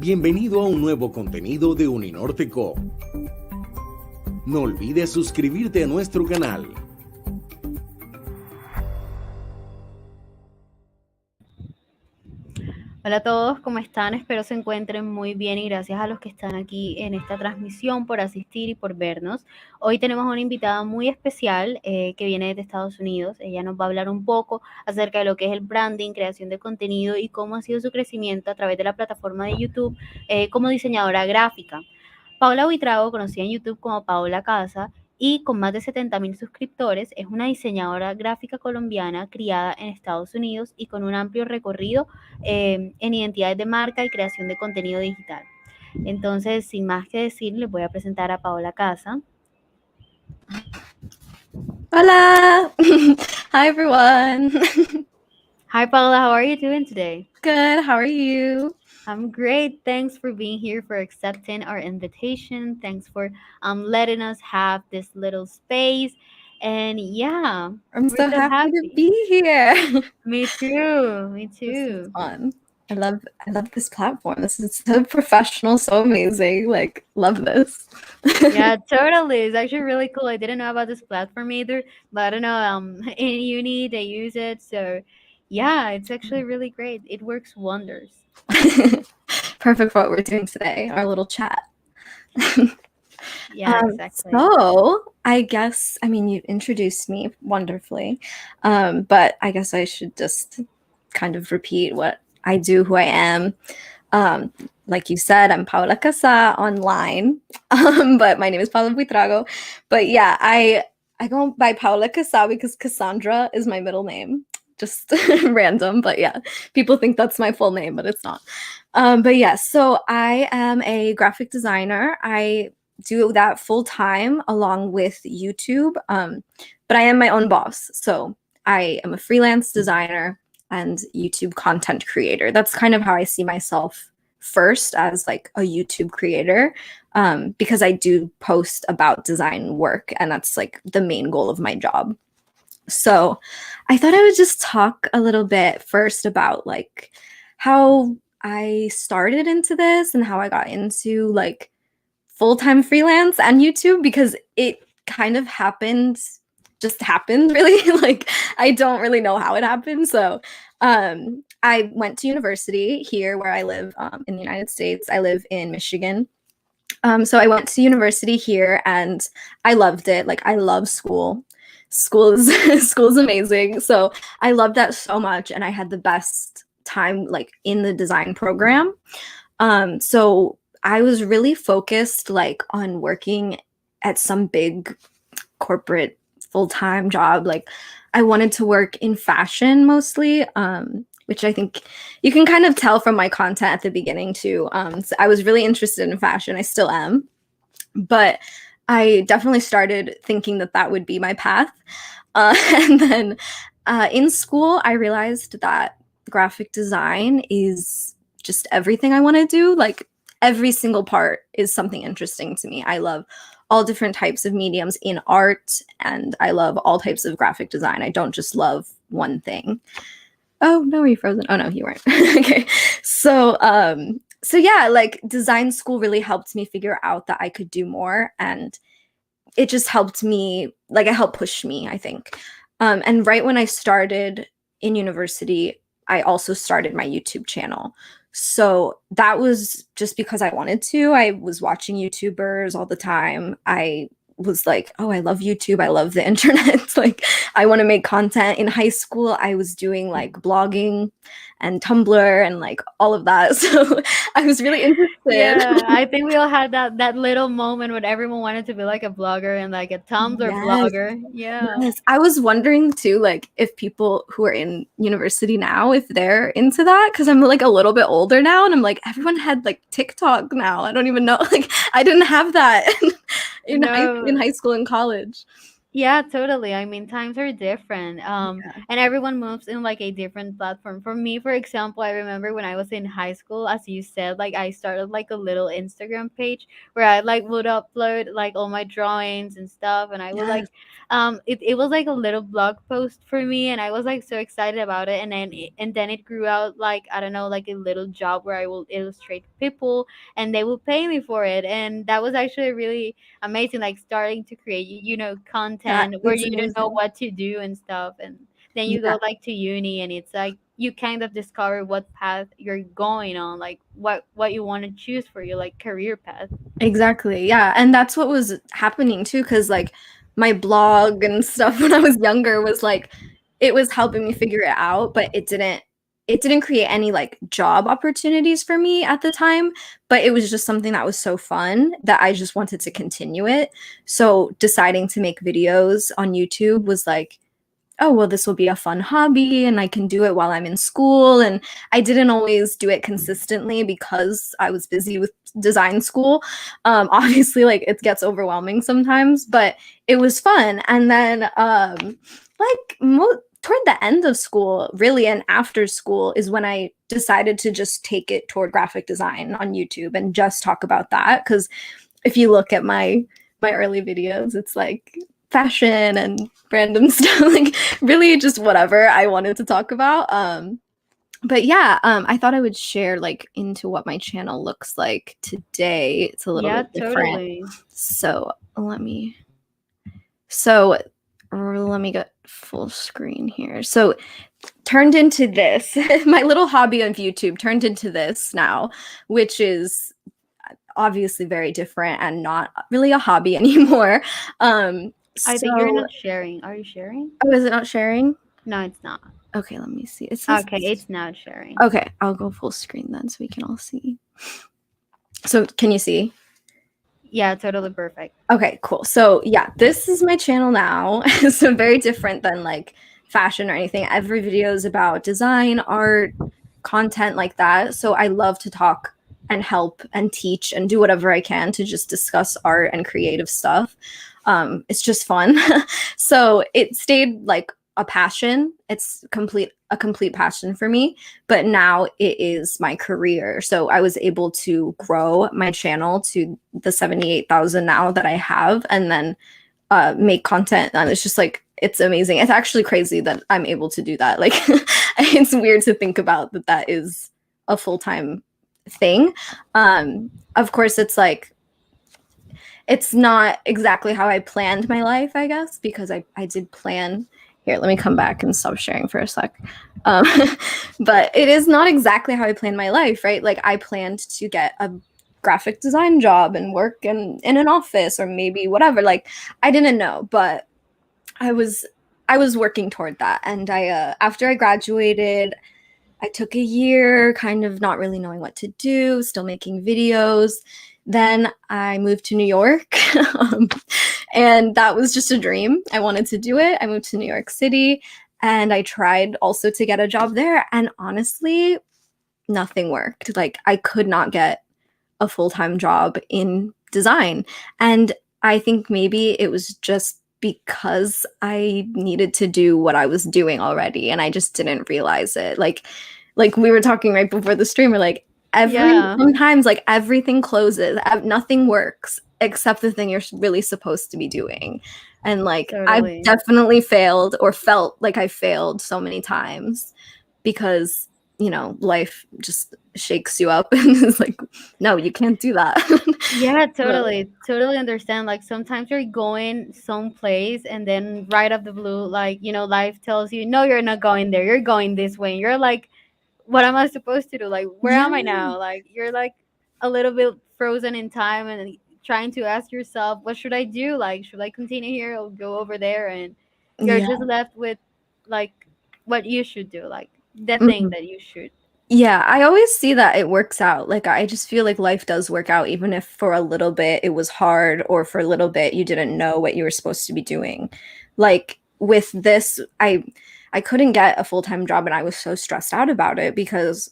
Bienvenido a un nuevo contenido de Uninorte Co. No olvides suscribirte a nuestro canal. Hola a todos, ¿cómo están? Espero se encuentren muy bien y gracias a los que están aquí en esta transmisión por asistir y por vernos. Hoy tenemos una invitada muy especial que viene de Estados Unidos. Ella nos va a hablar un poco acerca de lo que es el branding, creación de contenido y cómo ha sido su crecimiento a través de la plataforma de YouTube como diseñadora gráfica. Paola Buitrago, conocida en YouTube como Paola Kassa, y con más de 70,000 suscriptores, es una diseñadora gráfica colombiana criada en Estados Unidos y con un amplio recorrido en identidades de marca y creación de contenido digital. Entonces, sin más que decir, les voy a presentar a Paola Kassa. Hola! Hi, everyone! Hi, Paola, how are you doing today? Good, how are you? I'm great. Thanks for being here, for accepting our invitation. Thanks for letting us have this little space. And yeah, I'm so happy to be here. Me too. Me too. This is fun. I love this platform. This is so professional, so amazing. Like, love this. Yeah, totally. It's actually really cool. I didn't know about this platform either, but I don't know. In uni they use it, so yeah, it's actually really great. It works wonders. Perfect for what we're doing today, our little chat. Yeah, exactly. So I guess, I mean, you introduced me wonderfully, but I guess I should just kind of repeat what I do, who I am. Like you said, I'm Paola Kassa online, but my name is Paola Buitrago. But yeah, I go by Paola Kassa because Cassandra is my middle name. Just random, but yeah, people think that's my full name, but it's not. But yeah, so I am a graphic designer. I do that full time along with YouTube, but I am my own boss. So I am a freelance designer and YouTube content creator. That's kind of how I see myself first, as like a YouTube creator, because I do post about design work, and that's like the main goal of my job. So I thought I would just talk a little bit first about like how I started into this and how I got into like full-time freelance and YouTube, because it kind of just happened really. Like, I don't really know how it happened. So I went to university here where I live in the United States. I live in Michigan. So I went to university here and I loved it. Like, I love school. School is amazing. So I loved that so much, and I had the best time like in the design program. So I was really focused like on working at some big corporate full-time job. Like, I wanted to work in fashion mostly, which I think you can kind of tell from my content at the beginning too. So I was really interested in fashion. I still am, but I definitely started thinking that that would be my path. And then in school, I realized that graphic design is just everything I want to do. Like, every single part is something interesting to me. I love all different types of mediums in art, and I love all types of graphic design. I don't just love one thing. Oh, no, are you frozen? Oh, no, you weren't. Okay. So yeah, like, design school really helped me figure out that I could do more, and it just helped me, like, it helped push me, I think. And right when I started in university, I also started my YouTube channel. So that was just because I wanted to. I was watching YouTubers all the time. I was like, oh, I love YouTube. I love the internet. Like, I want to make content. In high school, I was doing like blogging and Tumblr and like all of that. So I was really interested. Yeah, I think we all had that little moment when everyone wanted to be like a blogger and like a Tumblr blogger. Yeah. Yes. I was wondering too, like, if people who are in university now, if they're into that, because I'm like a little bit older now, and I'm like, everyone had like TikTok now. I don't even know. Like, I didn't have that in high school and college. Yeah, totally. I mean, times are different. Yeah. And everyone moves in like a different platform. For me, for example, I remember when I was in high school, as you said, like I started like a little Instagram page where I like would upload like all my drawings and stuff, and I would Yes. like, it was like a little blog post for me, and I was like so excited about it, and then it grew out like, I don't know, like a little job where I will illustrate people, and they will pay me for it, and that was actually really amazing, like starting to create, Yeah, content where it's you don't know amazing. what to do and stuff, and then you Yeah. go like to uni, and it's like you kind of discover what path you're going on, like what you want to choose for your like career path. Exactly. Yeah. And that's what was happening too, because like my blog and stuff when I was younger was like it was helping me figure it out, but it didn't create any like job opportunities for me at the time, but it was just something that was so fun that I just wanted to continue it. So deciding to make videos on YouTube was like, oh, well, this will be a fun hobby and I can do it while I'm in school. And I didn't always do it consistently because I was busy with design school. Obviously, like it gets overwhelming sometimes, but it was fun. And then, toward the end of school, really, and after school is when I decided to just take it toward graphic design on YouTube and just talk about that. Because if you look at my early videos, it's like fashion and random stuff, like really just whatever I wanted to talk about. But yeah, I thought I would share like into what my channel looks like today. It's a little Yeah, bit different. totally. So so let me get full screen here. So turned into this, my little hobby of YouTube turned into this now, which is obviously very different and not really a hobby anymore. I think you're So not sharing. Are you sharing? oh, is it not sharing? No, it's not. Okay, let me see. It says Okay, it's not sharing. okay, I'll go full screen then so we can all see. So can you see? Yeah, totally perfect. Okay, cool. So yeah, this is my channel now. So very different than like fashion or anything. Every video is about design, art, content like that. So I love to talk and help and teach and do whatever I can to just discuss art and creative stuff. It's just fun. So it stayed like a passion. It's a complete passion for me, but now it is my career. So I was able to grow my channel to the 78,000 now that I have, and then make content. And it's just like, it's amazing. It's actually crazy that I'm able to do that. Like, it's weird to think about that that is a full-time thing. Of course, it's like, it's not exactly how I planned my life, I guess, because I did plan. Here, let me come back and stop sharing for a sec. Um, but it is not exactly how I planned my life, right? Like I planned to get a graphic design job and work in an office or maybe whatever. Like I didn't know, but I was working toward that. And I after I graduated, I took a year kind of not really knowing what to do, still making videos. Then I moved to New York. And that was just a dream. I wanted to do it. I moved to New York City and I tried also to get a job there. And honestly, nothing worked. Like I could not get a full-time job in design. And I think maybe it was just because I needed to do what I was doing already and I just didn't realize it. Like we were talking right before the stream, we're like Yeah, sometimes like everything closes, nothing works except the thing you're really supposed to be doing. And like I've totally. definitely failed or felt like I failed so many times because life just shakes you up and is like, no, you can't do that. Yeah, But totally understand. Like sometimes you're going someplace and then right off the blue, like, life tells you, no, you're not going there. You're going this way. And you're like, what am I supposed to do? Like, where yeah, am I now? Like, you're like a little bit frozen in time and trying to ask yourself, what should I do? Like, should I continue here or go over there? And you're yeah. just left with like what you should do, like the thing Mhm. that you should. Yeah, I always see that it works out. Like I just feel like life does work out, even if for a little bit it was hard or for a little bit you didn't know what you were supposed to be doing. Like with this, I couldn't get a full-time job and I was so stressed out about it because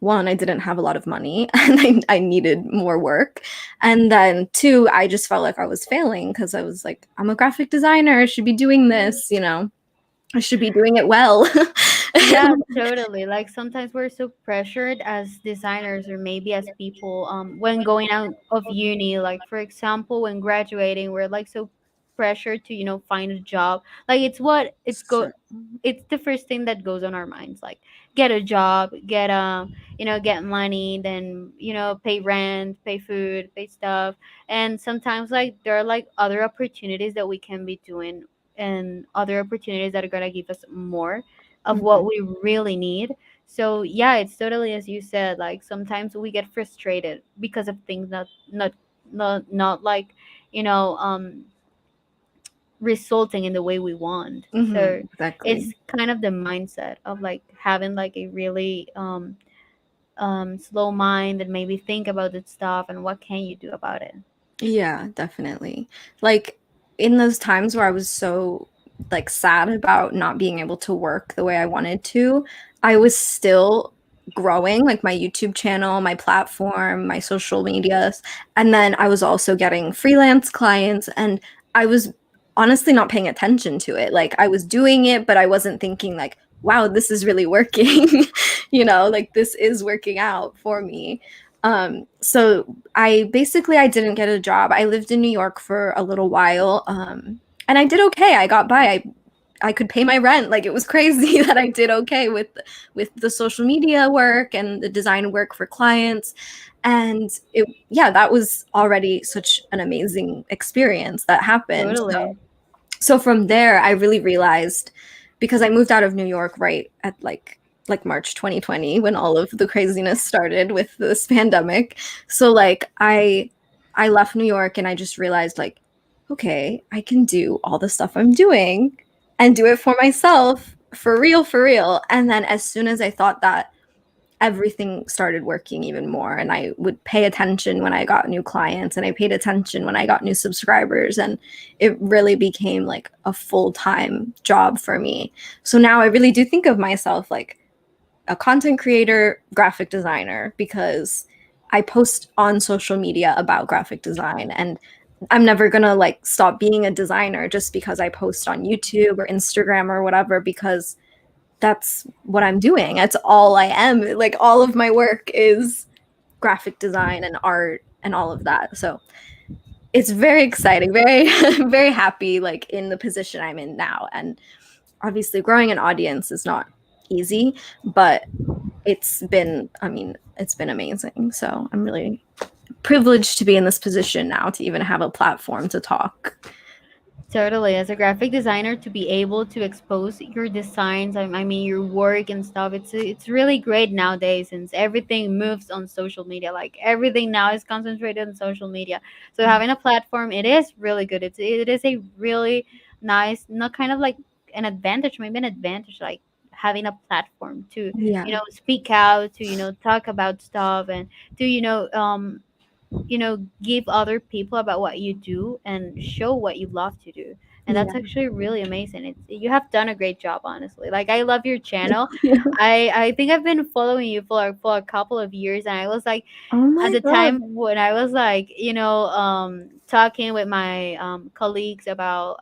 one, I didn't have a lot of money and I needed more work. And then two, I just felt like I was failing because I was like, I'm a graphic designer. I should be doing this, you know, I should be doing it well. Yeah, totally. Like sometimes we're so pressured as designers or maybe as people when going out of uni, like for example, when graduating, we're like so pressured to, find a job. Like Sure. it's the first thing that goes on our minds, like get a job, get money, then, pay rent, pay food, pay stuff. And sometimes like there are like other opportunities that we can be doing and other opportunities that are going to give us more of what Mhm. we really need. So yeah, it's totally as you said. Like sometimes we get frustrated because of things not like you know resulting in the way we want. So Exactly. it's kind of the mindset of like having like a really slow mind and maybe think about that stuff and what can you do about it. Yeah, definitely. Like in those times where I was so like sad about not being able to work the way I wanted to, I was still growing like my YouTube channel, my platform, my social medias, and then I was also getting freelance clients and I was honestly not paying attention to it. Like I was doing it, but I wasn't thinking like, wow, this is really working. You know, like this is working out for me. So I didn't get a job. I lived in New York for a little while, and I did okay. I got by. I could pay my rent. Like it was crazy that I did okay with the social media work and the design work for clients. And that was already such an amazing experience that happened. Totally. So from there, I really realized because I moved out of New York right at like March 2020 when all of the craziness started with this pandemic. So like I left New York and I just realized like, okay, I can do all the stuff I'm doing and do it for myself for real, for real. And then as soon as I thought that, everything started working even more, and I would pay attention when I got new clients and I paid attention when I got new subscribers, and it really became like a full-time job for me. So now I really do think of myself like a content creator, graphic designer, because I post on social media about graphic design, and I'm never going to like stop being a designer just because I post on YouTube or Instagram or whatever, because that's what I'm doing. That's all I am. Like all of my work is graphic design and art and all of that. So it's very exciting, very, very happy, like in the position I'm in now. And obviously, growing an audience is not easy, but it's been amazing. So I'm really privileged to be in this position now to even have a platform to talk. Totally. As a graphic designer, to be able to expose your designs, I mean your work and stuff, it's really great nowadays since everything moves on social media. Like everything now is concentrated on social media. So having a platform, it is really good. It is a really nice, not kind of like an advantage, maybe an advantage, like having a platform to Yeah. speak out, to talk about stuff, and to give other people about what you do and show what you love to do. And Yeah. that's actually really amazing. You have done a great job, honestly. Like I love your channel. Yeah. I think I've been following you for a couple of years, and I was like, Oh at my the God. time when I was like, talking with my colleagues about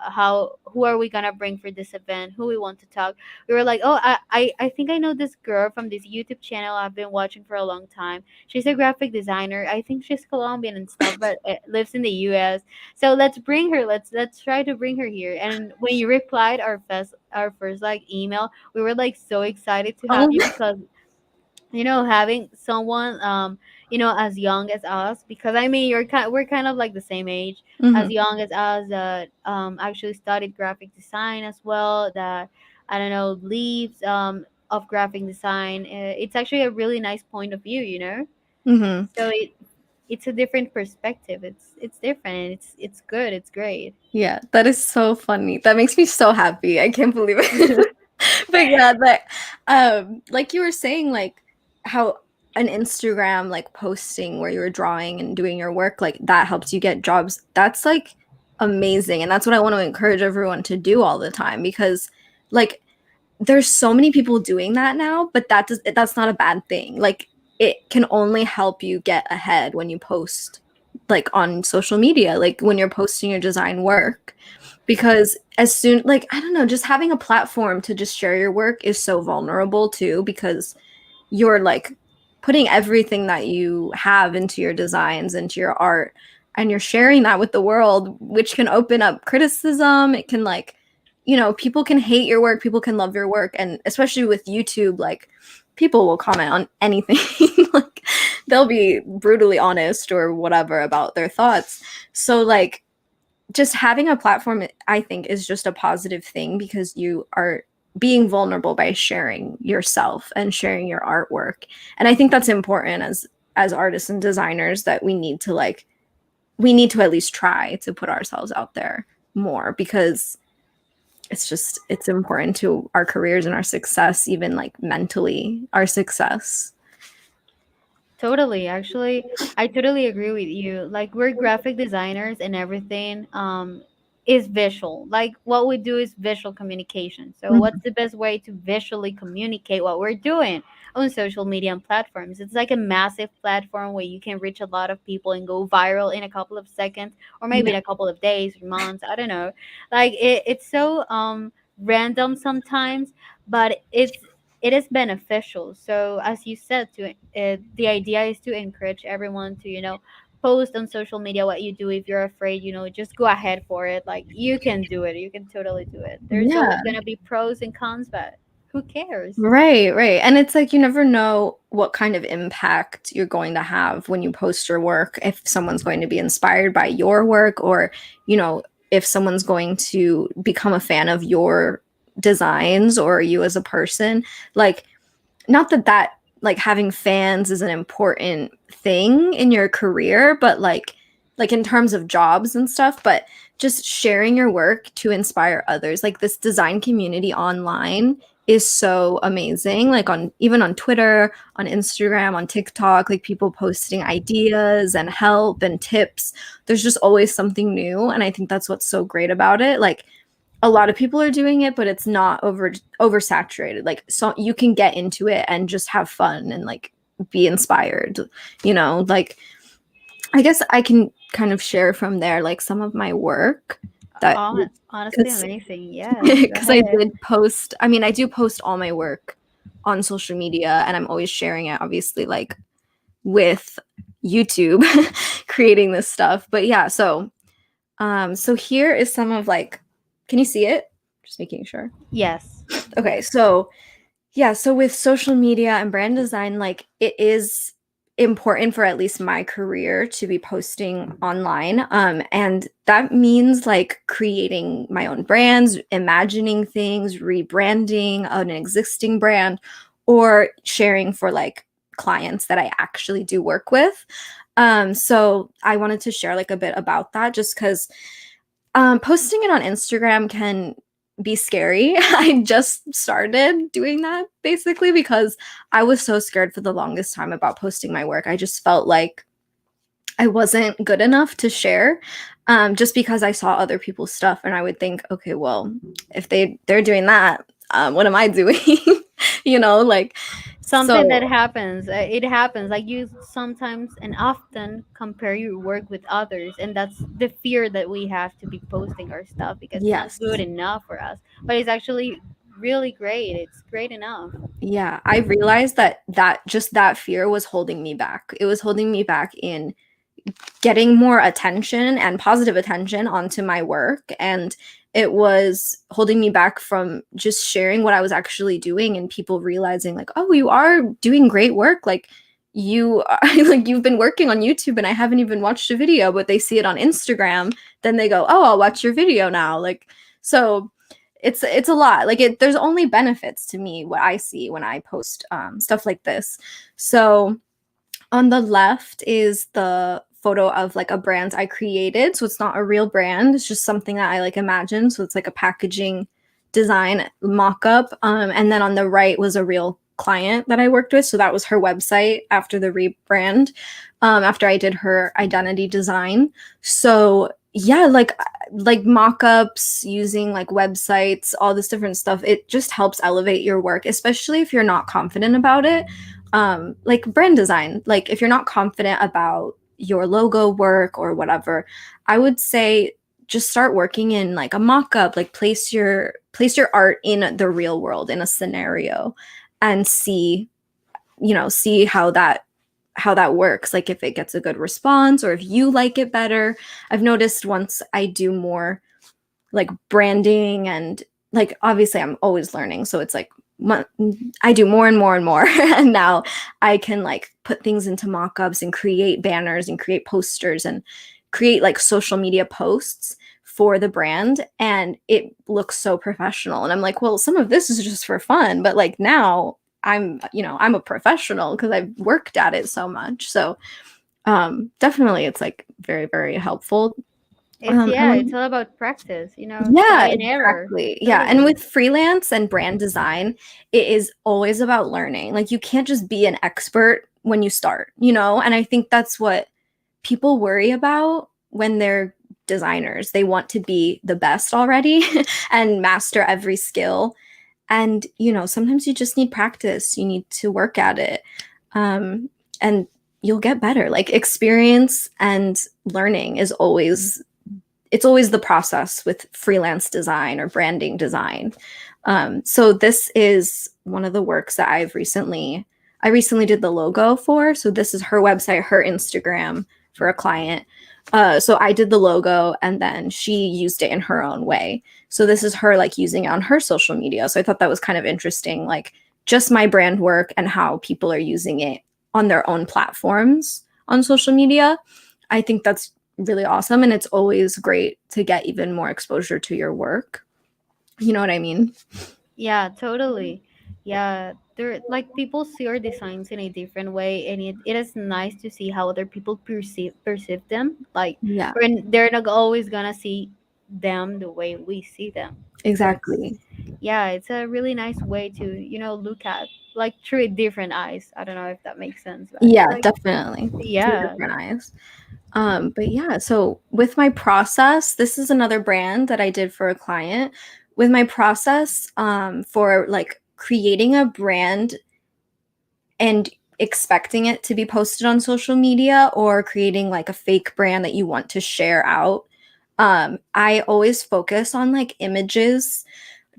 who are we gonna bring for this event, who we want to talk. We were like, oh, I think I know this girl from this YouTube channel I've been watching for a long time. She's a graphic designer. I think she's Colombian and stuff, but lives in the U.S. So let's bring her. Let's try to bring her here. And when you replied our first like email, we were like so excited to have Oh you my. because having someone as young as us, because I mean we're kind of like the same age, as Mhm. young as us, that actually studied graphic design as well, that I don't know leaves of graphic design. It's actually a really nice point of view. Mhm. So it's a different perspective. It's different. It's good. It's great. Yeah, that is so funny. That makes me so happy. I can't believe it. But yeah, like you were saying, like how an Instagram like posting where you're drawing and doing your work, like that helps you get jobs. That's like amazing. And that's what I want to encourage everyone to do all the time, because like there's so many people doing that now, but that's not a bad thing. Like it can only help you get ahead when you post like on social media, like when you're posting your design work. Because as soon, like, I don't know, just having a platform to just share your work is so vulnerable too, because you're like putting everything that you have into your designs, into your art, and you're sharing that with the world, which can open up criticism. It can, like, you know, people can hate your work, people can love your work. And especially with YouTube, like, people will comment on anything. Like, they'll be brutally honest or whatever about their thoughts. So, like, just having a platform, I think, is just a positive thing, because you are being vulnerable by sharing yourself and sharing your artwork. And I think that's important as artists and designers, that we need to at least try to put ourselves out there more, because it's important to our careers and our success, even like mentally, our success. Totally. Actually, I totally agree with you. Like, we're graphic designers, and everything is visual. Like, what we do is visual communication. So what's the best way to visually communicate what we're doing on social media and platforms? It's like a massive platform where you can reach a lot of people and go viral in a couple of seconds, or maybe in a couple of days or months. I don't know. Like, it's so random sometimes, but it is beneficial. So as you said, the idea is to encourage everyone to, post on social media what you do. If you're afraid, just go ahead for it. Like, you can do it. You can totally do it. There's always going to be pros and cons, but who cares? Right. And it's like, you never know what kind of impact you're going to have when you post your work, if someone's going to be inspired by your work, or, if someone's going to become a fan of your designs or you as a person. Like, not that like having fans is an important thing in your career, but like in terms of jobs and stuff, but just sharing your work to inspire others. Like, this design community online is so amazing. Like, even on Twitter, on Instagram, on TikTok, like, people posting ideas and help and tips. There's just always something new, and I think that's what's so great about it. Like, a lot of people are doing it, but it's not oversaturated. Like, so you can get into it and just have fun and like be inspired, like, I guess I can kind of share from there, like, some of my work that honestly amazing. Yeah. Because I do post all my work on social media, and I'm always sharing it, obviously, like with YouTube, creating this stuff. But yeah, so here is some of, like, can you see it? Just making sure. Yes. Okay, so yeah, so with social media and brand design, like, it is important for at least my career to be posting online. And that means like creating my own brands, imagining things, rebranding an existing brand, or sharing for like clients that I actually do work with. So I wanted to share like a bit about that, just because posting it on Instagram can be scary. I just started doing that basically because I was so scared for the longest time about posting my work. I just felt like I wasn't good enough to share, just because I saw other people's stuff, and I would think, okay, well, if they're doing that, what am I doing? Like, something that happens. It happens. Like, you sometimes and often compare your work with others, and that's the fear that we have to be posting our stuff, because it's not good enough for us. But it's actually really great. It's great enough. Yeah, I realized that fear was holding me back. It was holding me back in getting more attention and positive attention onto my work, and it was holding me back from just sharing what I was actually doing, and people realizing like, oh, you are doing great work. Like, you are, like, you've been working on YouTube and I haven't even watched a video, but they see it on Instagram. Then they go, oh, I'll watch your video now. Like, so it's a lot. Like, there's only benefits to me, what I see when I post stuff like this. So on the left is the photo of like a brand I created. So it's not a real brand. It's just something that I like imagined. So it's like a packaging design mock-up. And then on the right was a real client that I worked with. So that was her website after the rebrand, after I did her identity design. So yeah, like mock-ups, using like websites, all this different stuff, it just helps elevate your work, especially if you're not confident about it. like brand design. Like if you're not confident about your logo work or whatever, I would say just start working in like a mock-up, like place your art in the real world in a scenario and see how that works, like if it gets a good response or if you like it better. I've noticed once I do more like branding, and like obviously I'm always learning, so it's like I do more and more and more and now I can like put things into mock-ups and create banners and create posters and create like social media posts for the brand, and it looks so professional. And I'm like, well, some of this is just for fun, but like now I'm a professional because I've worked at it so much. So definitely it's like very, very helpful. It's all about practice, Yeah, try and error. exactly. Yeah, and Totally. with freelance and brand design, it is always about learning. Like you can't just be an expert when you start, And I think that's what people worry about when they're designers. They want to be the best already and master every skill. And, sometimes you just need practice. You need to work at it. And you'll get better. Like experience and learning is always the process with freelance design or branding design. So this is one of the works that I recently did the logo for. So this is her website, her Instagram for a client. So I did the logo and then she used it in her own way. So this is her like using it on her social media. So I thought that was kind of interesting, like just my brand work and how people are using it on their own platforms on social media. I think that's really awesome. And it's always great to get even more exposure to your work. You know what I mean? Yeah, totally. Yeah, there like people see our designs in a different way, and it is nice to see how other people perceive them. Like Yeah, they're not always gonna see them the way we see them. So exactly. it's a really nice way to look at like through different eyes. I don't know if that makes sense, but it's Yeah, like definitely. Through yeah. different eyes. But yeah, so with my process, this is another brand that I did for a client. With my process, for like creating a brand and expecting it to be posted on social media or creating like a fake brand that you want to share out, I always focus on like images,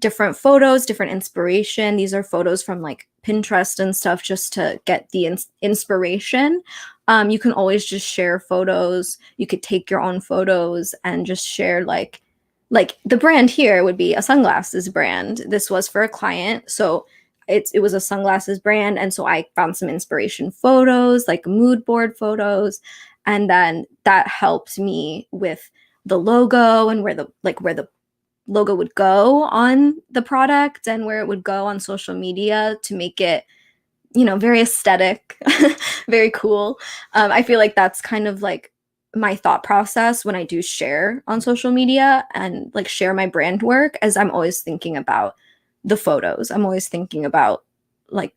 different photos, different inspiration. These are photos from like Pinterest and stuff just to get the inspiration. You can always just share photos. You could take your own photos and just share like the brand here would be a sunglasses brand. This was for a client, so it was a sunglasses brand, and so I found some inspiration photos, like mood board photos, and then that helped me with the logo and where the logo would go on the product and where it would go on social media to make it, very aesthetic, very cool. I feel like that's kind of like my thought process when I do share on social media and like share my brand work, as I'm always thinking about the photos. I'm always thinking about like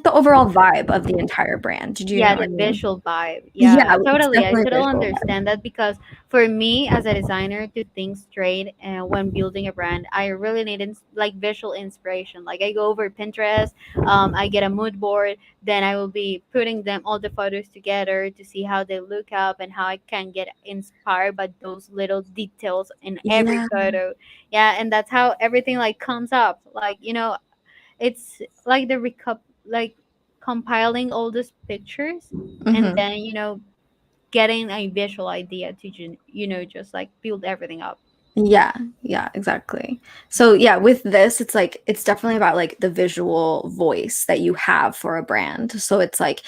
the overall vibe of the entire brand. Did you Yeah, know what the I mean? visual vibe. Yeah, Yeah, it's totally. I definitely totally visual. understand that because for me as a designer to think straight and when building a brand, I really need like visual inspiration. Like I go over Pinterest, I get a mood board, then I will be putting them all the photos together to see how they look up and how I can get inspired by those little details in every Yeah. photo. Yeah, and that's how everything like comes up. Like, it's like the like compiling all these pictures and Mhm. then getting a visual idea to just like build everything up. Yeah, yeah, exactly. So yeah, with this, it's like it's definitely about like the visual voice that you have for a brand. So it's like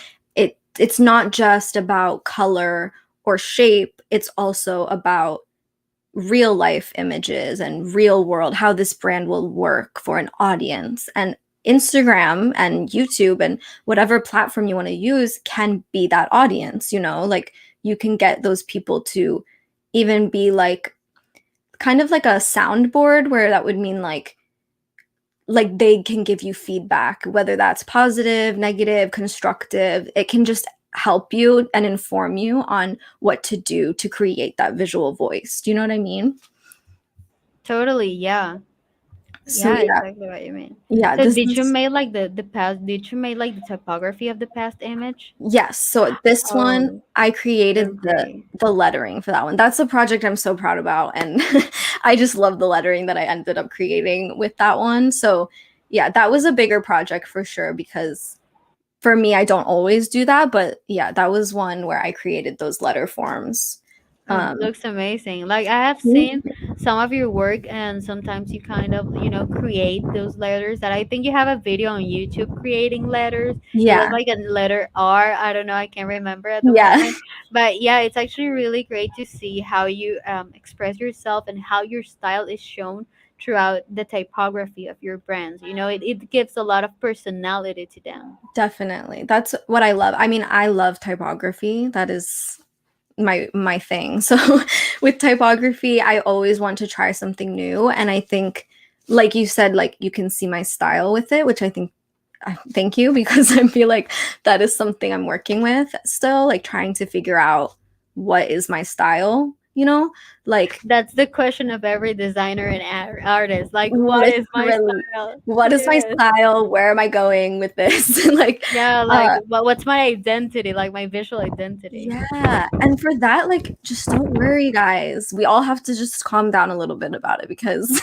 it's not just about color or shape, it's also about real life images and real world, how this brand will work for an audience. And Instagram and YouTube and whatever platform you want to use can be that audience, like you can get those people to even be like kind of like a soundboard, where that would mean like they can give you feedback, whether that's positive, negative, constructive. It can just help you and inform you on what to do to create that visual voice. Do you know what I mean? Totally, yeah. So Yeah, yeah, exactly what you mean. yeah, So this did you is make like the past? Did you make like the typography of the past image? yes. So this one Oh, I so created great. the lettering for that one. That's a project I'm so proud about, and I just love the lettering that I ended up creating with that one. So yeah, that was a bigger project for sure because for me, I don't always do that, but yeah, that was one where I created those letter forms. It Um, looks amazing. Like I have seen some of your work, and sometimes you kind of, create those letters. That I think you have a video on YouTube creating letters. It was yeah, like a letter R. I don't know. I can't remember at the yeah, moment. But yeah, it's actually really great to see how you express yourself and how your style is shown throughout the typography of your brands. It gives a lot of personality to them. definitely. That's what I love. I mean, I love typography. That is my thing. So with typography, I always want to try something new, and I think like you said, like you can see my style with it, which I think thank you because I feel like that is something I'm working with still, like trying to figure out what is my style, like That's the question of every designer and artist. Like, what is my literally style? what is my Yes. style? Where am I going with this? Like Yeah, like, uh what's my identity? Like, my visual identity. yeah, and for that, like, just don't worry, guys. We all have to just calm down a little bit about it because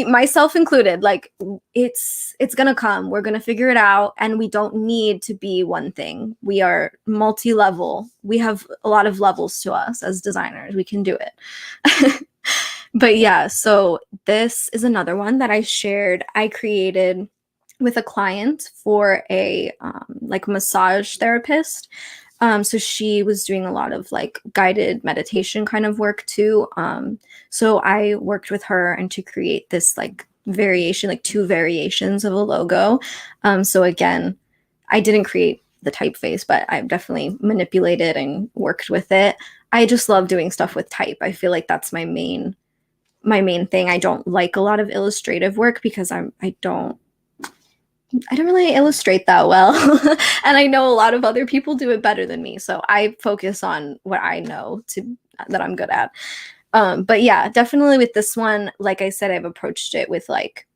myself included, like, it's gonna come. We're gonna figure it out, and we don't need to be one thing. We are multi-level. We have a lot of levels to us as designers. We can do it. But yeah, so this is another one that I shared. I created with a client for a like massage therapist. So she was doing a lot of like guided meditation kind of work too. So I worked with her and to create this like variation, like two variations of a logo. So again, I didn't create the typeface, but I've definitely manipulated and worked with it. I just love doing stuff with type. I feel like that's my main thing. I don't like a lot of illustrative work because I don't really illustrate that well. And I know a lot of other people do it better than me. So I focus on what I know that I'm good at. But yeah, definitely with this one, like I said, I've approached it with like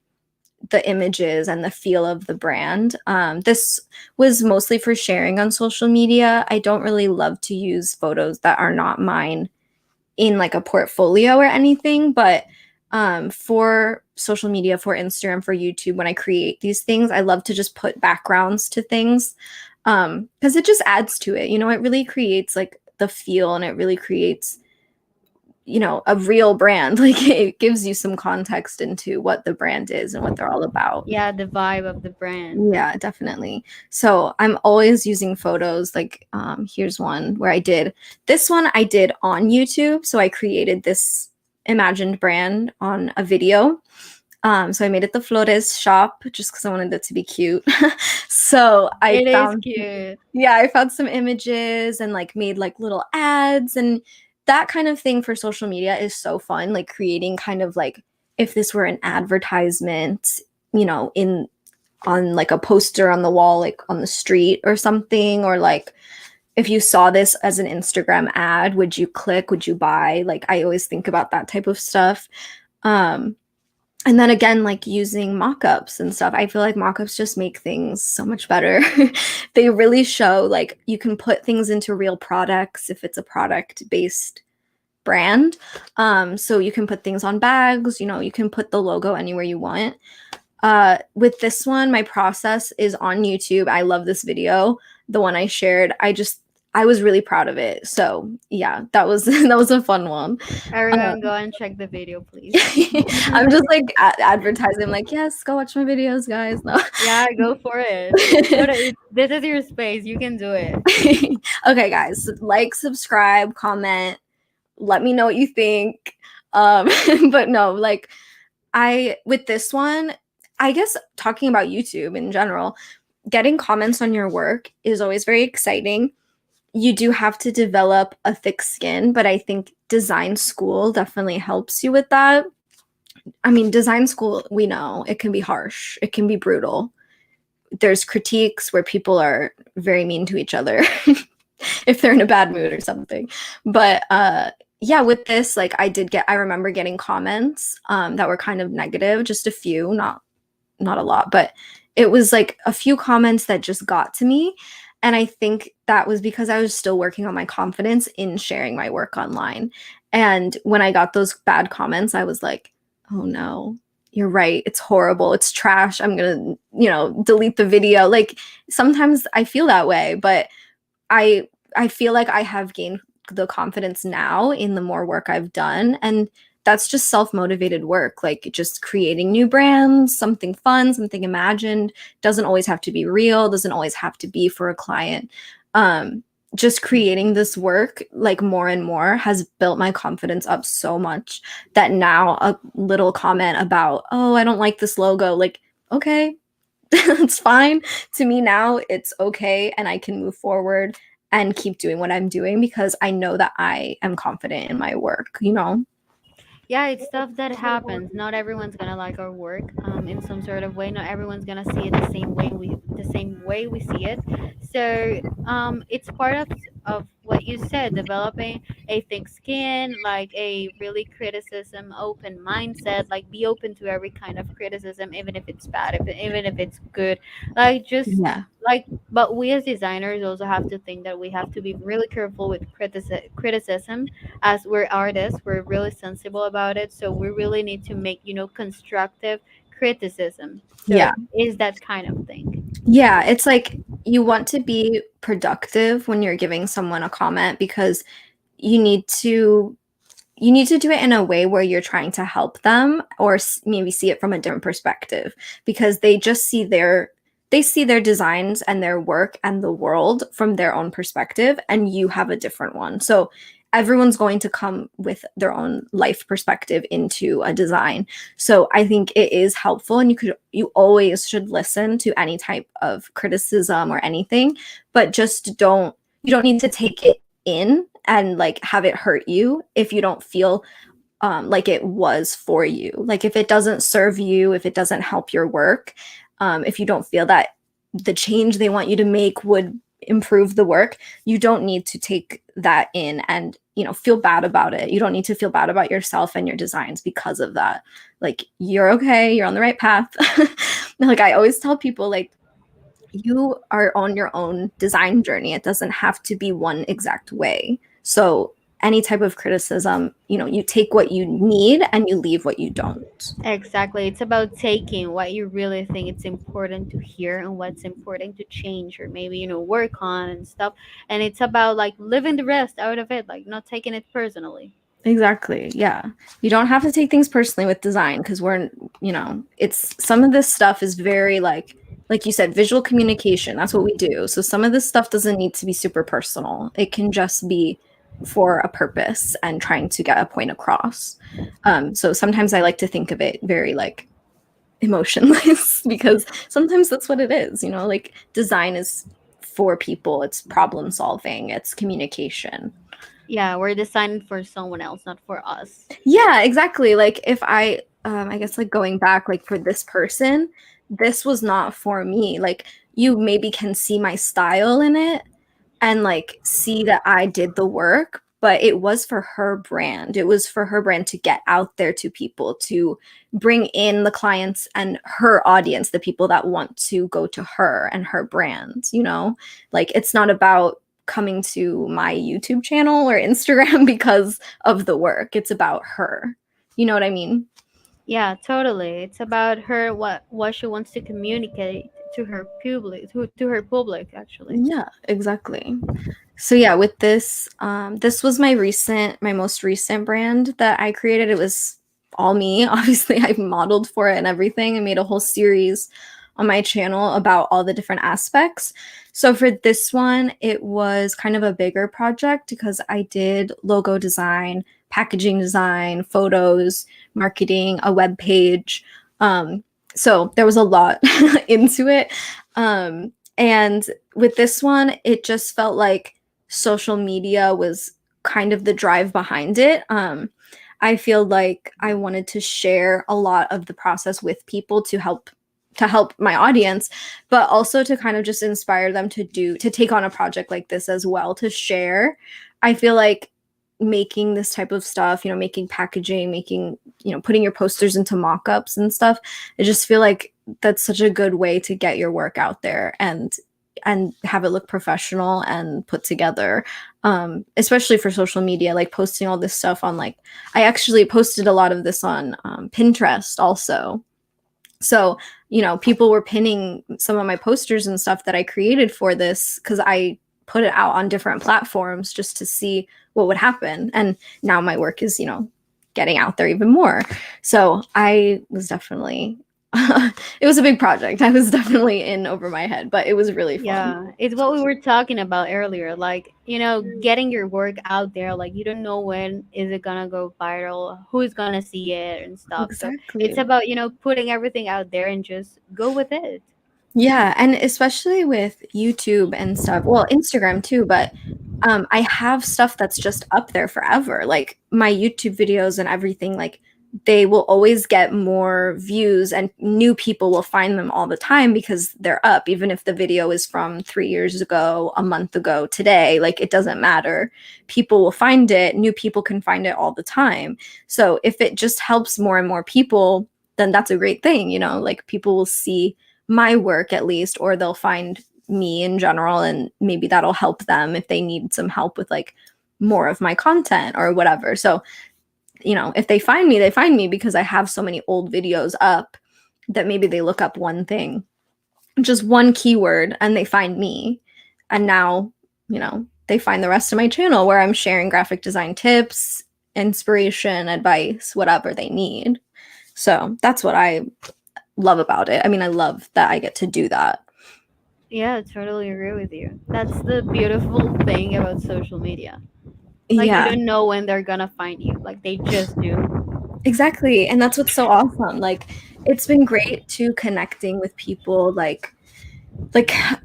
the images and the feel of the brand. This was mostly for sharing on social media. I don't really love to use photos that are not mine in like a portfolio or anything, but for social media, for Instagram, for YouTube, when I create these things, I love to just put backgrounds to things because it just adds to it. It really creates like the feel and it really creates, a real brand. Like it gives you some context into what the brand is and what they're all about. Yeah, the vibe of the brand. Yeah, definitely. So I'm always using photos. Like, here's one where this one I did on YouTube. So I created this imagined brand on a video. So I made it the Flores shop just because I wanted it to be cute. So It is cute. I found some images and like made like little ads and that kind of thing for social media is so fun. Like creating kind of like if this were an advertisement, in on like a poster on the wall, like on the street or something, or like if you saw this as an Instagram ad, would you click, would you buy? Like I always think about that type of stuff. And then again, like using mock-ups and stuff. I feel like mock-ups just make things so much better. They really show like you can put things into real products if it's a product-based brand. So you can put things on bags, you can put the logo anywhere you want. With this one, my process is on YouTube. I love this video, the one I shared. I was really proud of it. So yeah, that was that was a fun one. Everyone, go and check the video, please. I'm just like advertising. I'm like, yes, go watch my videos, guys. No. Yeah, go for it. This is your space. You can do it. Okay, guys, like, subscribe, comment, let me know what you think. But no, like with this one, I guess talking about YouTube in general, getting comments on your work is always very exciting. You do have to develop a thick skin, but I think design school definitely helps you with that. I mean, design school, we know it can be harsh, it can be brutal. There's critiques where people are very mean to each other if they're in a bad mood or something. But yeah, with this, like I remember getting comments that were kind of negative, just a few, not a lot, but it was like a few comments that just got to me. And I think that was because I was still working on my confidence in sharing my work online. And when I got those bad comments, I was like, oh no, you're right. It's horrible. It's trash. I'm going to, delete the video. Like sometimes I feel that way, but I feel like I have gained the confidence now in the more work I've done. And that's just self-motivated work, like just creating new brands, something fun, something imagined. Doesn't always have to be real, doesn't always have to be for a client. Just creating this work like more and more has built my confidence up so much that now a little comment about, oh, I don't like this logo, like, okay, it's fine. To me now, it's okay, and I can move forward and keep doing what I'm doing because I know that I am confident in my work, Yeah, it's stuff that happens. Not everyone's gonna like our work in some sort of way. Not everyone's gonna see it the same way we see it. So it's part of what you said, developing a thick skin, like a really criticism open mindset, like be open to every kind of criticism, even if it's bad, even if it's good. Like just Yeah. like, but we as designers also have to think that we have to be really careful with criticism. As we're artists, we're really sensible about it, so we really need to make constructive criticism. So Yeah. it is that kind of thing. Yeah, it's like you want to be productive when you're giving someone a comment because you need to do it in a way where you're trying to help them or maybe see it from a different perspective because they see their designs and their work and the world from their own perspective and you have a different one. So everyone's going to come with their own life perspective into a design. So I think it is helpful and you always should listen to any type of criticism or anything, but just you don't need to take it in and like have it hurt you if you don't feel like it was for you. Like if it doesn't serve you, if it doesn't help your work, if you don't feel that the change they want you to make would improve the work, you don't need to take that in and feel bad about it. You don't need to feel bad about yourself and your designs because of that. Like you're okay, you're on the right path. Like I always tell people, like, you are on your own design journey. It doesn't have to be one exact way. So any type of criticism, you take what you need and you leave what you don't. Exactly. It's about taking what you really think it's important to hear and what's important to change or maybe, work on and stuff. And it's about like living the rest out of it, like not taking it personally. Exactly. Yeah. You don't have to take things personally with design because it's some of this stuff is very like you said, visual communication. That's what we do. So some of this stuff doesn't need to be super personal. It can just be for a purpose and trying to get a point across. So sometimes I like to think of it very like emotionless because sometimes that's what it is. Like design is for people. It's problem solving. It's communication. Yeah, we're designing for someone else, not for us. Yeah, exactly. Like if I guess like going back, like for this person, this was not for me. Like you maybe can see my style in it and like see that I did the work, but it was for her brand. It was for her brand to get out there to people, to bring in the clients and her audience, the people that want to go to her and her brand, Like it's not about coming to my YouTube channel or Instagram because of the work. It's about her. You know what I mean? Yeah, totally. It's about her, what she wants to communicate to her public actually. Yeah, exactly. So yeah, with this, this was my most recent brand that I created. It was all me. Obviously, I modeled for it and everything. I made a whole series on my channel about all the different aspects. So for this one, it was kind of a bigger project because I did logo design, packaging design, photos, marketing, a web page. So there was a lot into it. And with this one, it just felt like social media was kind of the drive behind it. I feel like I wanted to share a lot of the process with people to help my audience, but also to kind of just inspire them to take on a project like this as well, to share. I feel like making this type of stuff, making packaging, making, putting your posters into mock-ups and stuff. I just feel like that's such a good way to get your work out there and have it look professional and put together, especially for social media, like posting all this stuff on, like, I actually posted a lot of this on Pinterest also. So, people were pinning some of my posters and stuff that I created for this because I put it out on different platforms just to see what would happen. And now my work is, getting out there even more. So I was definitely, it was a big project. I was definitely in over my head, but it was really fun. Yeah, it's what we were talking about earlier. Like, getting your work out there. Like, you don't know when is it gonna go viral, who is gonna see it and stuff. Exactly. So it's about, putting everything out there and just go with it. Yeah, and especially with YouTube and stuff. Well, Instagram too, but I have stuff that's just up there forever. Like my YouTube videos and everything, like they will always get more views and new people will find them all the time because they're up. Even if the video is from 3 years ago, a month ago, today, like it doesn't matter. People will find it. New people can find it all the time. So if it just helps more and more people, then that's a great thing. Like people will see my work at least, or they'll find me in general, and maybe that'll help them if they need some help with like more of my content or whatever. So, if they find me because I have so many old videos up that maybe they look up one thing, just one keyword, and they find me. And now, they find the rest of my channel where I'm sharing graphic design tips, inspiration, advice, whatever they need. So that's what I love about it. I mean, I love that I get to do that. Yeah, I totally agree with you. That's the beautiful thing about social media. Like, Yeah, you don't know when they're gonna find you. Like, they just do. exactly. And that's what's so awesome. Like, it's been great to connecting with people, like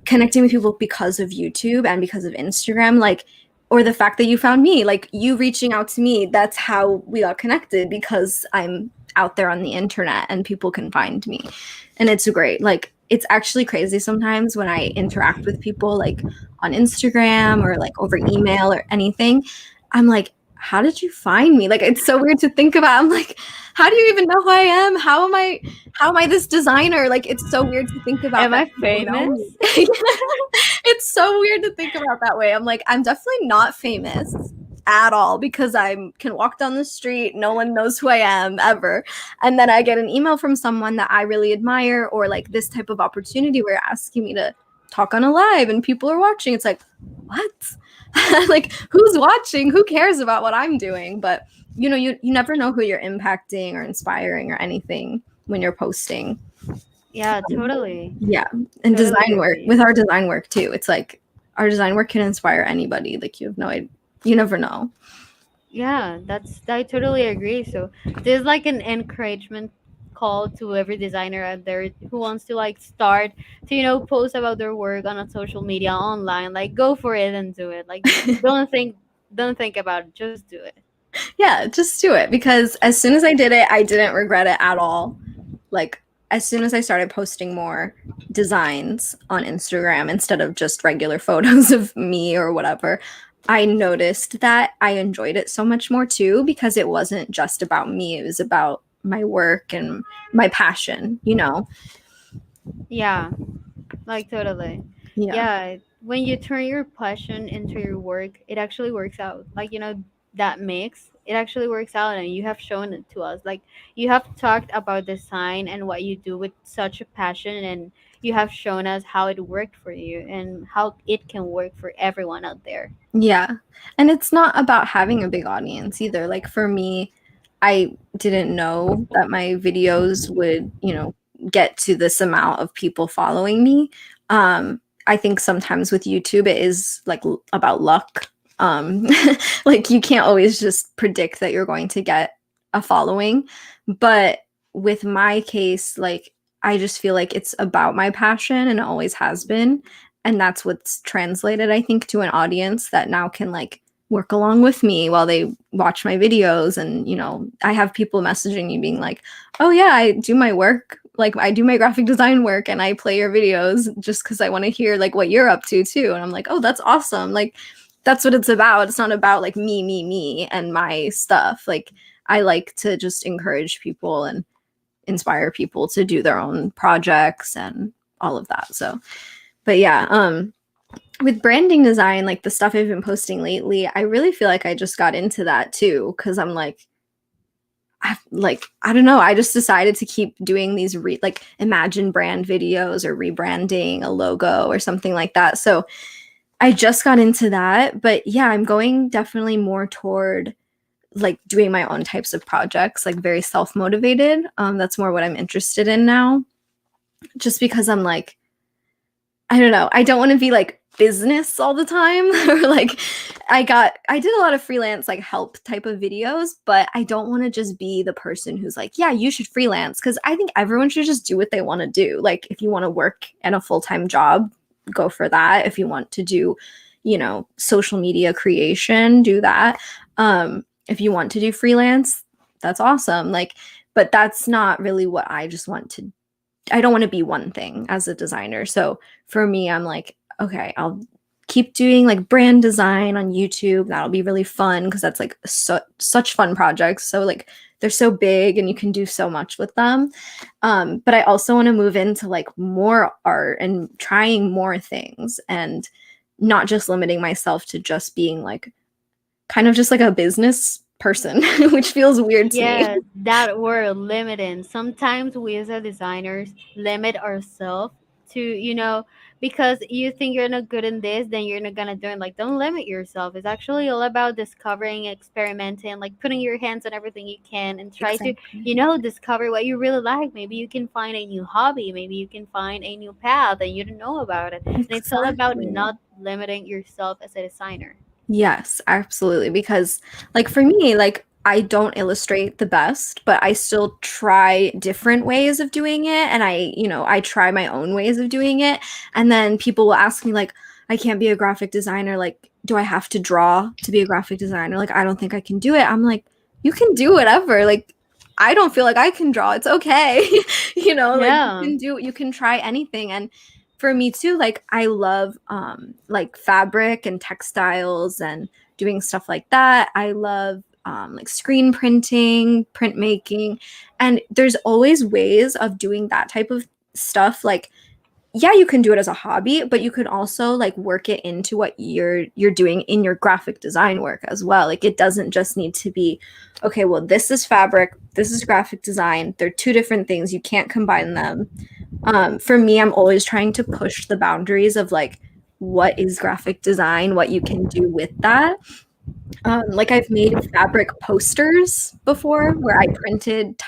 connecting with people because of YouTube and because of Instagram, like, or the fact that you found me, like you reaching out to me, that's how we got connected, because I'm out there on the internet and people can find me. And it's great. Like, it's actually crazy sometimes when I interact with people like on Instagram or like over email or anything. I'm like, how did you find me? Like, it's so weird to think about. I'm like, how do you even know who I am? How am I this designer? Like, it's so weird to think about. Am I famous? It's so weird to think about that way. I'm like, I'm definitely not famous at all, because I can walk down the street, no one knows who I am ever, and then I get an email from someone that I really admire, or like this type of opportunity where you're asking me to talk on a live and people are watching. It's like, what? Like, who's watching? Who cares about what I'm doing? But you never know who you're impacting or inspiring or anything when you're posting. Yeah, totally. Yeah, and Totally design work, agree. with our design work too, it's like our design work can inspire anybody. Like, you have no idea. You never know. Yeah, I totally agree. So there's like an encouragement call to every designer out there who wants to like start to, post about their work on a social media online. Like, go for it and do it. Like, don't think about it, just do it. Yeah, just do it, because as soon as I did it, I didn't regret it at all. Like, as soon as I started posting more designs on Instagram instead of just regular photos of me or whatever, I noticed that I enjoyed it so much more too, because it wasn't just about me. It was about my work and my passion, Yeah, like totally. Yeah. Yeah, when you turn your passion into your work, it actually works out. Like, that mix, it actually works out, and you have shown it to us. Like, you have talked about design and what you do with such a passion, and you have shown us how it worked for you and how it can work for everyone out there. Yeah. And it's not about having a big audience either. Like, for me, I didn't know that my videos would, get to this amount of people following me. I think sometimes with YouTube, it is like about luck. Like, you can't always just predict that you're going to get a following. But with my case, like, I just feel like it's about my passion, and it always has been. And that's what's translated, I think, to an audience that now can like work along with me while they watch my videos. And, I have people messaging me being like, oh yeah, I do my work. Like, I do my graphic design work and I play your videos just because I want to hear like what you're up to too. And I'm like, oh, that's awesome. Like, that's what it's about. It's not about like me and my stuff. Like I like to just encourage people and inspire people to do their own projects and all of that. So, but yeah, with branding design, like the stuff I've been posting lately, I really feel like I just got into that too, because I'm like, I don't know, I just decided to keep doing these like imagine brand videos or rebranding a logo or something like that. So I just got into that. But yeah, I'm going definitely more toward like doing my own types of projects, like very self-motivated. That's more what I'm interested in now, just because I'm like, I don't know, I don't want to be like business all the time or like I did a lot of freelance like help type of videos, but I don't want to just be the person who's like, yeah, you should freelance, because I think everyone should just do what they want to do. Like if you want to work at a full-time job, go for that. If you want to do, you know, social media creation, do that. If you want to do freelance, that's awesome. Like, but that's not really what I just want to. I don't want to be one thing as a designer. So for me, I'm like, okay, I'll keep doing like brand design on YouTube. That'll be really fun because that's like such fun projects. So like they're so big and you can do so much with them. But I also want to move into like more art and trying more things and not just limiting myself to just being like kind of just like a business person, which feels weird to me. Yes, that word limiting. Sometimes we as a designers limit ourselves to, because you think you're not good in this, then you're not gonna do it. Like, don't limit yourself. It's actually all about discovering, experimenting, like putting your hands on everything you can and try to, Exactly. discover what you really like. Maybe you can find a new hobby. Maybe you can find a new path and you don't know about it. And it's all about Exactly. not limiting yourself as a designer. Yes, absolutely. Because, like, for me, like, I don't illustrate the best, but I still try different ways of doing it. And I try my own ways of doing it. And then people will ask me, like, I can't be a graphic designer. Like, do I have to draw to be a graphic designer? Like, I don't think I can do it. I'm like, you can do whatever. Like, I don't feel like I can draw. It's okay. Like, Yeah. you can try anything. And for me too, like I love like fabric and textiles and doing stuff like that. I love like screen printing, printmaking, and there's always ways of doing that type of stuff. Like, yeah, you can do it as a hobby, but you can also like work it into what you're doing in your graphic design work as well. Like it doesn't just need to be, okay, well, this is fabric, this is graphic design. They're two different things. You can't combine them. For me, I'm always trying to push the boundaries of like what is graphic design, what you can do with that. Like I've made fabric posters before where I printed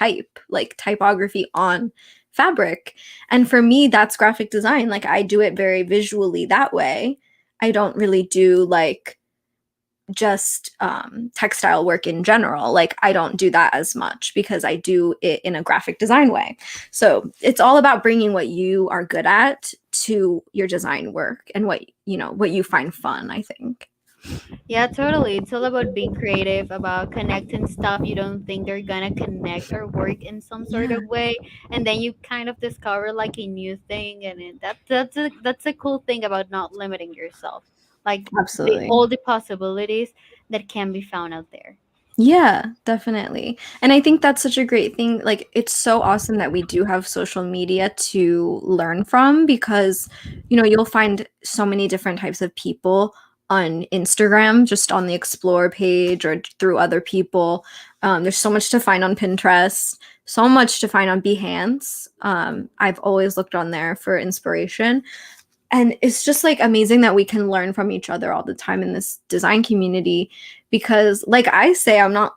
like typography on fabric. And for me, that's graphic design. Like I do it very visually that way. I don't really do like just textile work in general. Like I don't do that as much because I do it in a graphic design way. So it's all about bringing what you are good at to your design work and what you find fun, I think. Yeah, totally. It's all about being creative, about connecting stuff you don't think they're gonna connect or work in some sort Yeah, of way, and then you kind of discover like a new thing, and that's a cool thing about not limiting yourself, like absolutely. all the possibilities that can be found out there. Yeah, definitely. And I think that's such a great thing. Like, it's so awesome that we do have social media to learn from because, you'll find so many different types of people on Instagram, just on the explore page or through other people. There's so much to find on Pinterest, so much to find on Behance. I've always looked on there for inspiration. And it's just like amazing that we can learn from each other all the time in this design community because like I say, I'm not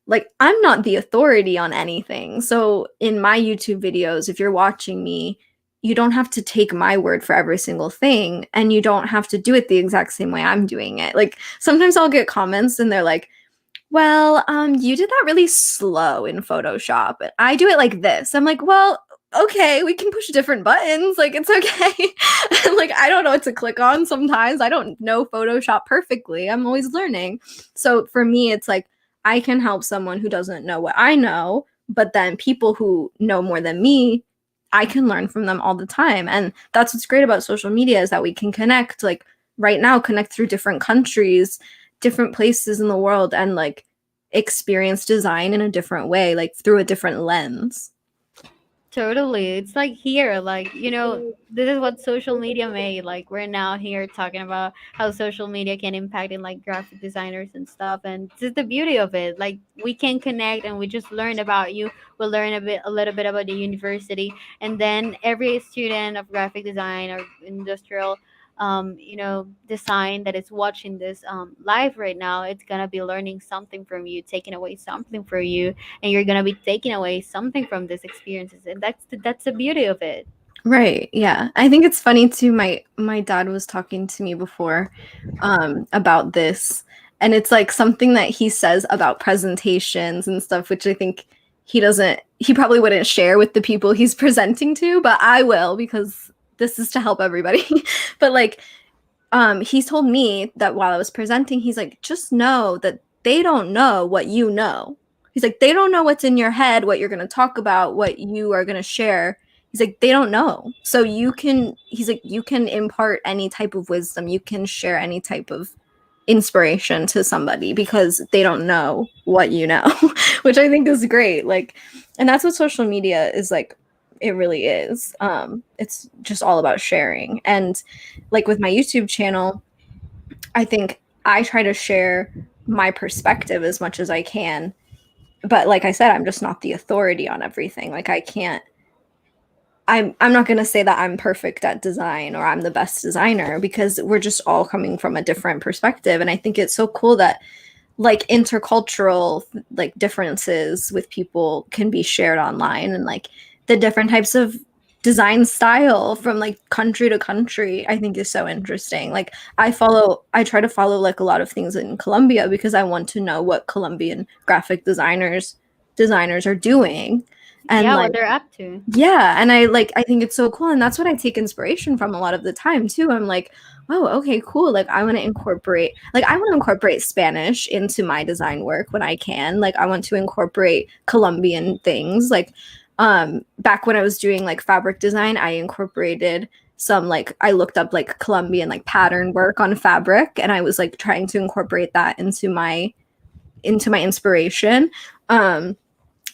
the authority on anything. So in my YouTube videos, if you're watching me, you don't have to take my word for every single thing and you don't have to do it the exact same way I'm doing it. Like sometimes I'll get comments and they're like, well, you did that really slow in Photoshop. I do it like this. I'm like, well, okay, we can push different buttons. Like, it's okay. And like, I don't know what to click on sometimes. I don't know Photoshop perfectly. I'm always learning. So for me, it's like, I can help someone who doesn't know what I know, but then people who know more than me, I can learn from them all the time. And that's what's great about social media is that we can connect like right now connect through different countries, different places in the world, and like experience design in a different way, like through a different lens. Totally. It's like here, like, this is what social media made. Like, we're now here talking about how social media can impact in like graphic designers and stuff. And this is the beauty of it. Like, we can connect and we just learn about you. We'll learn a little bit about the university. And then every student of graphic design or industrial, design that is watching this live right now, it's going to be learning something from you, taking away something from you, and you're gonna be taking away something from these experiences, and that's the beauty of it. Right. Yeah. I think it's funny too. My dad was talking to me before about this, and it's like something that he says about presentations and stuff, which I think he probably wouldn't share with the people he's presenting to, but I will, because this is to help everybody. But like he told me that while I was presenting, he's like, just know that they don't know what you know. He's like, they don't know what's in your head, what you're going to talk about, what you are going to share. He's like, they don't know. So he's like, you can impart any type of wisdom. You can share any type of inspiration to somebody because they don't know what you know, which I think is great. Like, and that's what social media is like. It really is. It's just all about sharing. And like with my YouTube channel, I think I try to share my perspective as much as I can. But like I said, I'm just not the authority on everything. Like I'm not going to say that I'm perfect at design or I'm the best designer, because we're just all coming from a different perspective. And I think it's so cool that like intercultural like differences with people can be shared online, and like the different types of design style from like country to country, I think is so interesting. Like I try to follow like a lot of things in Colombia because I want to know what Colombian graphic designers are doing. And yeah, like, what they're up to. yeah, and I think it's so cool, and that's what I take inspiration from a lot of the time too. I'm like, oh, okay, cool. Like I want to incorporate Spanish into my design work when I can. Like I want to incorporate Colombian things. Like back when I was doing like fabric design, I incorporated some, like I looked up like Colombian like pattern work on fabric, and I was like trying to incorporate that into my inspiration.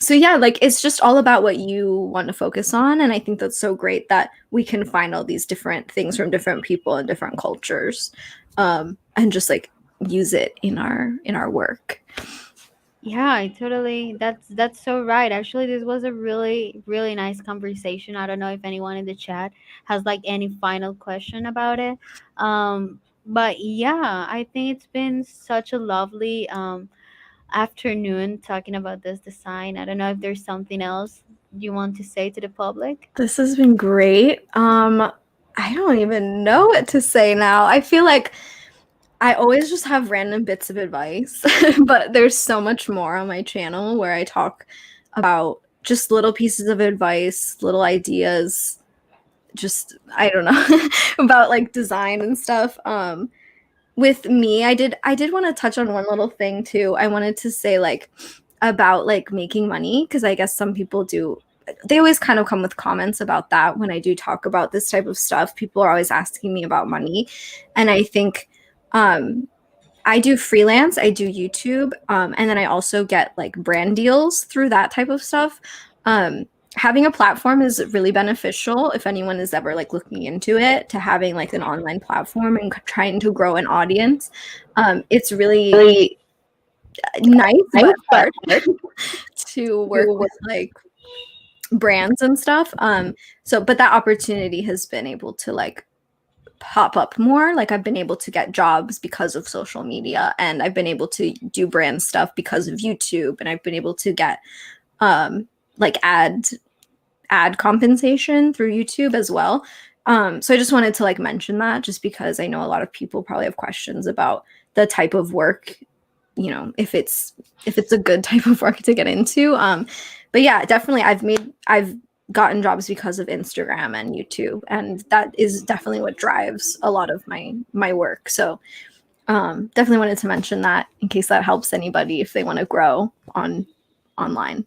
So yeah, like it's just all about what you want to focus on, and I think that's so great that we can find all these different things from different people and different cultures, and just like use it in our work. Yeah, that's so right. Actually, this was a really, really nice conversation. I don't know if anyone in the chat has like any final question about it. But yeah, I think it's been such a lovely afternoon talking about this design. I don't know if there's something else you want to say to the public. This has been great. I don't even know what to say now. I feel like I always just have random bits of advice, but there's so much more on my channel where I talk about just little pieces of advice, little ideas, just I don't know about like design and stuff. With me, I did want to touch on one little thing too. I wanted to say like about like making money, because I guess some people do, they always kind of come with comments about that when I do talk about this type of stuff. People are always asking me about money, and I think I do freelance, I do YouTube, and then I also get like brand deals through that type of stuff. Having a platform is really beneficial if anyone is ever like looking into it, to having like an online platform and trying to grow an audience. It's really nice but hard to work with like brands and stuff. But that opportunity has been able to like pop up more. Like I've been able to get jobs because of social media, and I've been able to do brand stuff because of YouTube, and I've been able to get like ad compensation through YouTube as well. So I just wanted to like mention that, just because I know a lot of people probably have questions about the type of work, you know, if it's a good type of work to get into. But yeah, definitely I've gotten jobs because of Instagram and YouTube, and that is definitely what drives a lot of my work. So definitely wanted to mention that in case that helps anybody if they want to grow online.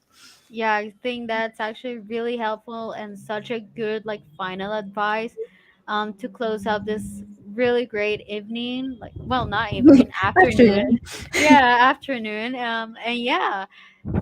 Yeah, I think that's actually really helpful and such a good like final advice to close out really great evening. Like, well, not evening, afternoon. Yeah, afternoon. And yeah,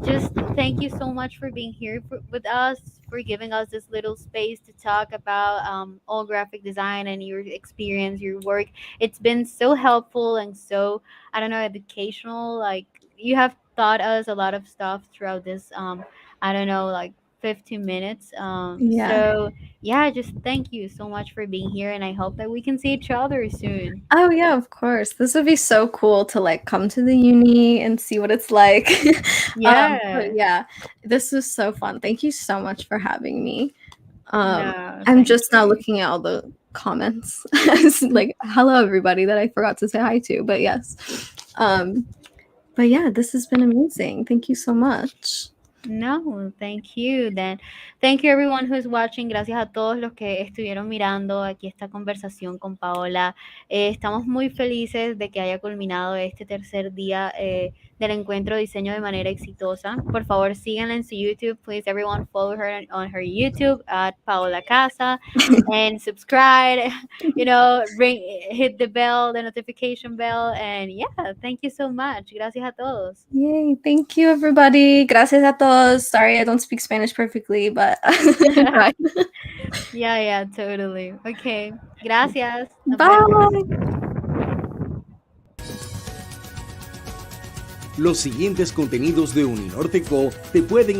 just thank you so much for being here with us, for giving us this little space to talk about all graphic design and your experience, your work. It's been so helpful and so, I don't know, educational. Like, you have taught us a lot of stuff throughout this, I don't know, like 15 minutes. Yeah. So yeah, just thank you so much for being here, and I hope that we can see each other soon. Oh yeah, of course. This would be so cool to like come to the uni and see what it's like. Yeah. But yeah, this was so fun. Thank you so much for having me. No, I'm thank just now you. looking at all the comments. It's like, hello everybody that I forgot to say hi to, but yes. But yeah, this has been amazing. Thank you so much. No, thank you. Then, thank you everyone who's watching. Gracias a todos los que estuvieron mirando aquí esta conversación con Paola. Estamos muy felices de que haya culminado este tercer día del encuentro Diseño de manera exitosa. Por favor, síganla en su YouTube. Please, everyone, follow her on her YouTube at Paola Kassa and subscribe. You know, hit the bell, the notification bell, and yeah, thank you so much. Gracias a todos. Yay, thank you everybody. Gracias a todos. Sorry I don't speak Spanish perfectly, but bye. Yeah, totally. Okay, gracias. Nos Bye. vemos. Los siguientes contenidos de Uninorte Co te pueden